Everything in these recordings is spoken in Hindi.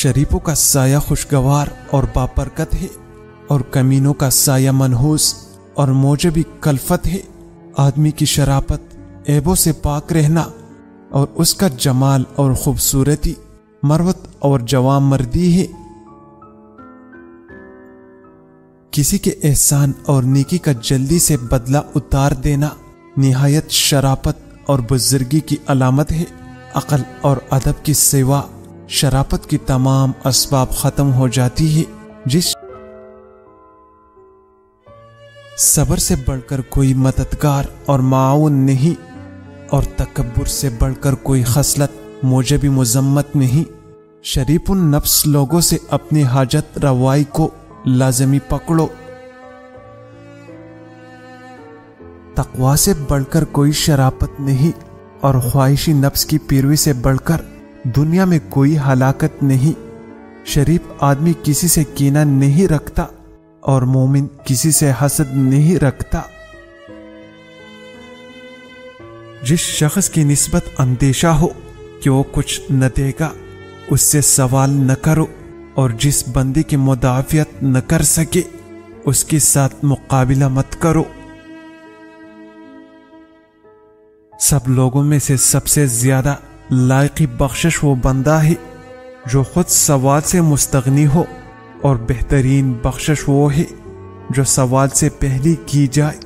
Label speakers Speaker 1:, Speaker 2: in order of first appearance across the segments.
Speaker 1: शरीफों का साया खुशगवार और बाबरकत है, और कमीनों का साया मनहूस और मौजबी कल्फत है। आदमी की शराफत, ऐबों से पाक रहना और उसका जमाल और खूबसूरती मरवत और जवान मर्दी है। किसी के एहसान और नेकी का जल्दी से बदला उतार देना निहायत शराफत और बुजुर्गी की अलामत है। अकल और अदब की सिवा शराफत की तमाम असबाब खत्म हो जाती है। जिस सब्र से बढ़कर कोई मददगार और माऊन नहीं, और तकब्बुर से बढ़कर कोई खसलत मौजबी मुजम्मत नहीं। शरीफुन नफ्स लोगों से अपनी हाजत रवाई को लाजमी पकड़ो। तकवा से बढ़कर कोई शराफत नहीं, और ख्वाहिशी नफ्स की पैरवी से बढ़कर दुनिया में कोई हलाकत नहीं। शरीफ आदमी किसी से कीना नहीं रखता, और मोमिन किसी से हसद नहीं रखता। जिस शख्स की निस्बत अंदेशा हो कि वो कुछ न देगा, उससे सवाल न करो, और जिस बंदे की मुदाफियत न कर सके उसके साथ मुकाबिला मत करो। सब लोगों में से सबसे ज्यादा लायकी बख्शिश वो बंदा है जो खुद सवाल से मुस्तगनी हो, और बेहतरीन बख्शिश वो है जो सवाल से पहले की जाए।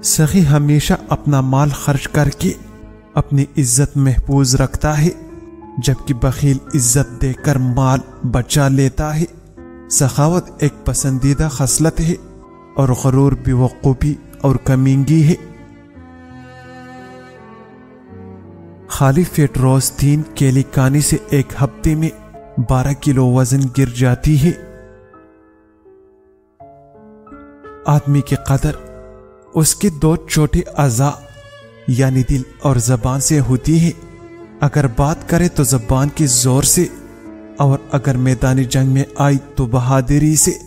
Speaker 1: सखी हमेशा अपना माल खर्च करके अपनी इज्जत महफूज रखता है, जबकि बखील इज्जत देकर माल बचा लेता है। सखावत एक पसंदीदा खसलत है, और गरूर बेवकूफी और कमींगी है। खाली पेट रोज 3 केली खाने से एक हफ्ते में 12 किलो वजन गिर जाती है। आदमी की कदर उसके 2 छोटे अज़ा यानी दिल और जबान से होती है। अगर बात करे तो जबान के जोर से, और अगर मैदानी जंग में आई तो बहादुरी से।